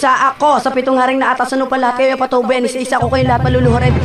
Isa ako sa 7 haring na atas. Ano pa lahat kayo patubayan? Isa-isa ko kayong lahat maluluhurin.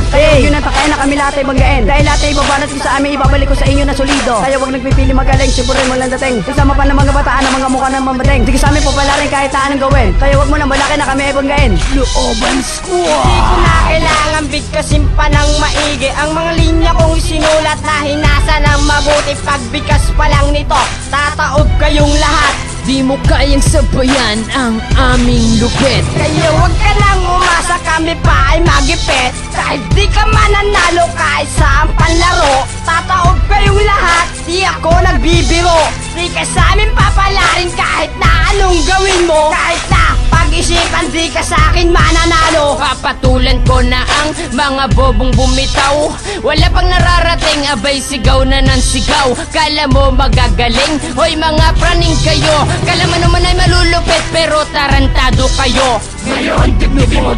Kaya yun ang takayan na kami lahat ay banggain. Dahil lahat ay ibabanat ko sa amin, ibabalik ko sa inyo na solido. Kaya wag nagpipili magaling, siburin mo lang dating. Isama pa ng mga bataan ng mga mukha ng mamating. Sige sa amin papalarin kahit na anong gawin. Kaya wag mo nang balaki na kami ay banggain. Looban Squad. Di ko na kailangan bigkasin pa ng maigi ang mga linya kong isinulat na hinasa ng mabuti. Pagbigas pa lang nito, tataob kayong lahat. Di mo kayang sabayan ang aming lupit. Kaya wag ka nang umasa, kami pa ay magipit. Kahit di ka mananalo kahit saan panlaro, tataob kayong lahat, di ako nagbibiro. Di ka sa amin papalarin kahit na anong gawin mo. Kahit na pag-isipan, di ka sa akin mananalo. Papatulan ko na ang mga bobong bumitaw. Wala pang nararating, abay sigaw na ng sigaw. Kala mo magagaling? Hoy mga praning kayo. Kala mo naman ay malulupit pero tarantado kayo. Ngayon, tignan mo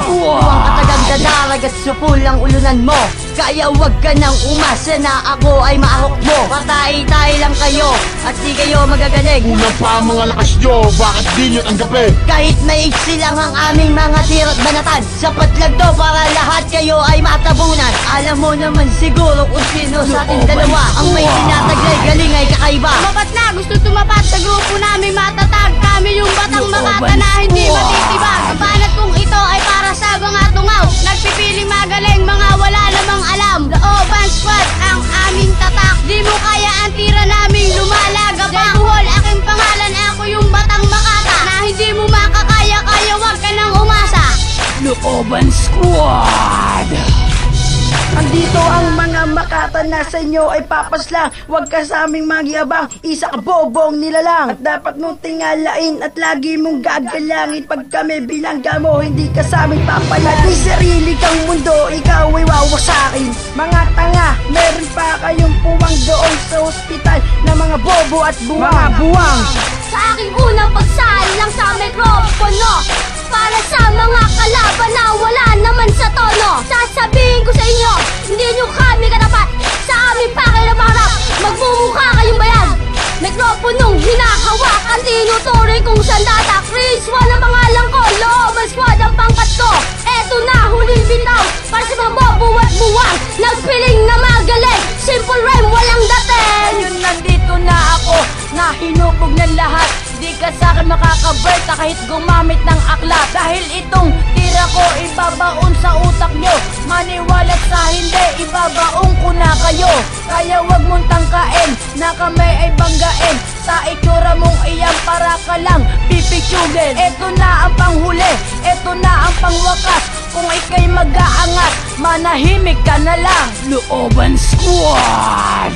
Huwag katagang dadarag at supul ang ulunan mo. Kaya wag ka nang umasa na ako ay maahok mo. Patay-tay lang kayo at di kayo magagaling. Kulang pa ang mga lakas nyo, bakit di nyo tanggapin? Kahit maiksi lang ang aming mga tira't banatan, sapat lang to para lahat kayo ay matabunan. Alam mo naman siguro kung sino sa ating dalawa ang may tinataglay, galing ay kakaiba. Mapat na gusto tumapat sa grupo namin matatag. Kami yung batang makata na hindi matitibag. Kabanat kung ito ay para sa mga tungaw, nagpipiling magaling, mga wala namang alam. Looban Squad ang aming tatak. Di mo kaya ang tira naming lumalaga pa. Buhol aking pangalan, ako yung batang makata na hindi mo makakaya, kaya wag ka nang umasa. Looban Squad. Andito ang mga makata na sa inyo ay papaslang. Huwag ka sa aming magyabang, isa ka bobong nilalang. At dapat mong tingalain at lagi mong gagalangin. Pag kami bilangga mo, hindi ka sa aming papalag. May sarili kang mundo, ikaw ay wawasakin. Mga tanga, meron pa kayong puwang doon sa ospital na mga bobo at buwang. Mga buwang. Sa aking unang pagsali lang sa mikropono, para sa mga kalaban na wala naman sa tono. Sasabihin ko sa inyo, hindi nyo kami katapat. Sa aming pakilamarap, magmumukha kayong bayan. Mikroponong hinahawakan, tinuturing kong sandata. Chris Juan ang pangalan ko, Looban Squad ang pangkat ko. Eto na, huling bitaw para sa mga bobo at buwang. Nagpiling na magaling, simple rhyme, walang dating. Ngayon nandito na ako, na hinubog ng lahat. Di ka sa akin makakaberta kahit gumamit ng aklat. Dahil itong tira ko ibabaon sa utak nyo. Maniwalat sa hindi, ibabaon ko na kayo. Kaya wag mong tangkain, na kami ay banggain. Sa itsura mong iyan para ka lang pipitsugin. Eto na ang panghuli, eto na ang pangwakas. Kung ikay mag-aangat, manahimik ka na lang. Looban Squad.